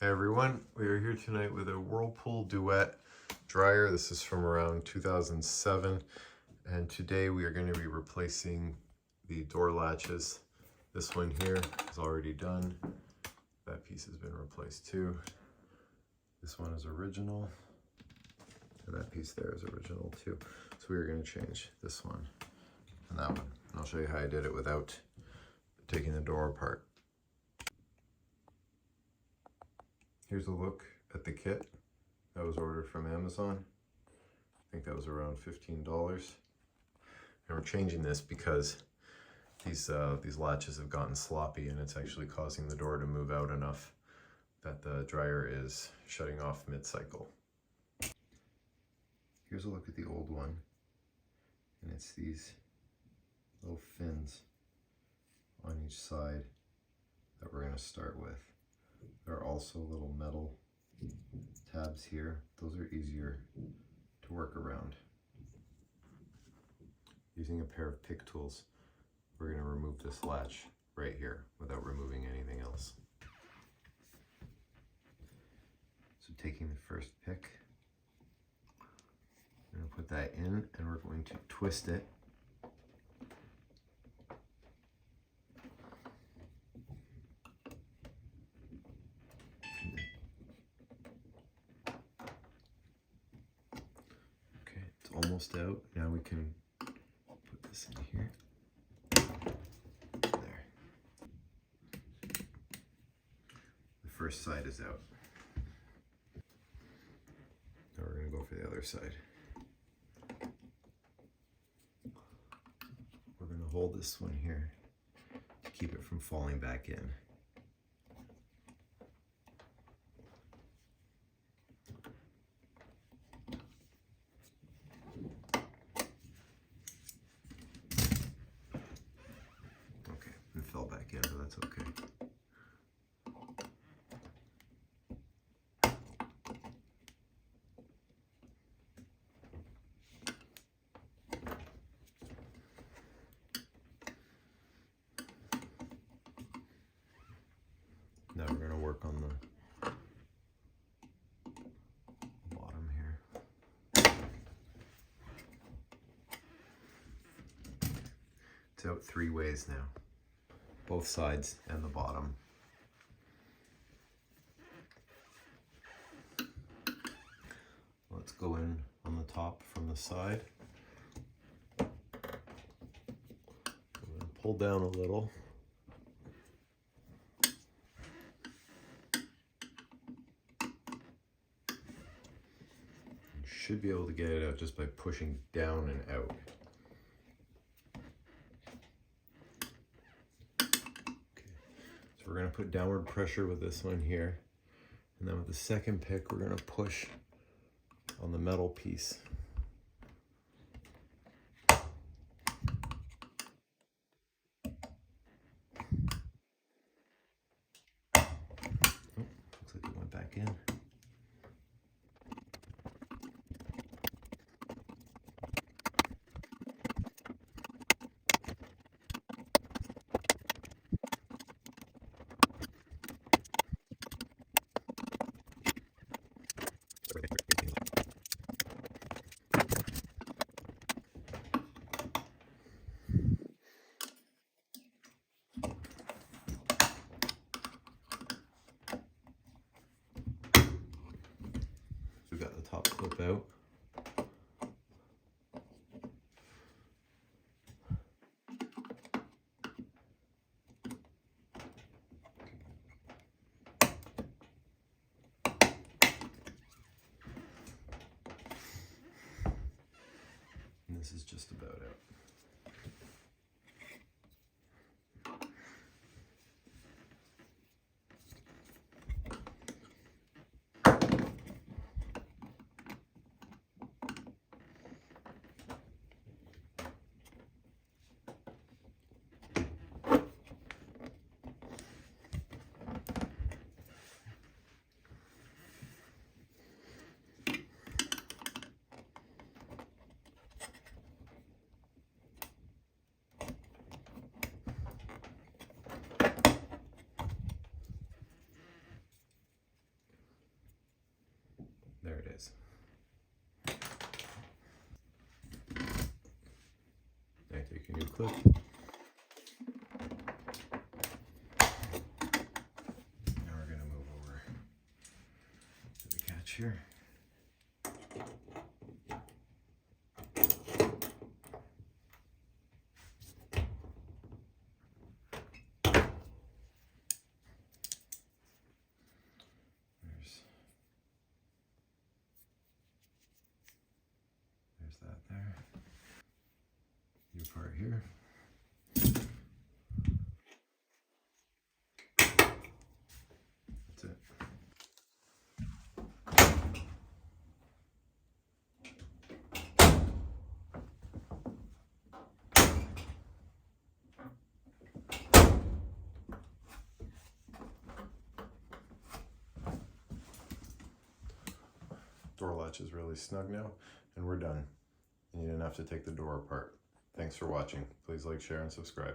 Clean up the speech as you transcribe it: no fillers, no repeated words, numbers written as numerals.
Hey everyone, we are here tonight with a Whirlpool Duet dryer. This is from around 2007, and today we are going to be replacing the door latches. This one here is already done. That piece has been replaced too. This one is original, and that piece there is original too. So we are going to change this one and that one. And I'll show you how I did it without taking the door apart. Here's a look at the kit that was ordered from Amazon. I think that was around $15. And we're changing this because these latches have gotten sloppy, and it's actually causing the door to move out enough that the dryer is shutting off mid-cycle. Here's a look at the old one, and it's these little fins on each side that we're going to start with. There are also little metal tabs here. Those are easier to work around. Using a pair of pick tools, we're going to remove this latch right here without removing anything else. So taking the first pick, we're going to put that in, and we're going to twist it. Almost out. Now we can put this in here. There. The first side is out. Now we're going to go for the other side. We're going to hold this one here to keep it from falling back in. Fell back in, but that's okay. Now we're going to work on the bottom here. It's out 3 ways now. Both sides and the bottom. Let's go in on the top from the side. I'm going to pull down a little. You should be able to get it out just by pushing down and out. We're going to put downward pressure with this one here, and then with the second pick we're going to push on the metal piece. Oh, looks like it went back in. We've got the top clip out. And this is just about out. There it is. I take a new clip. Now we're going to move over to the catch here. There's that there. New part here. That's it. Door latch is really snug now, and we're done. And you didn't have to take the door apart. Thanks for watching. Please like, share, and subscribe.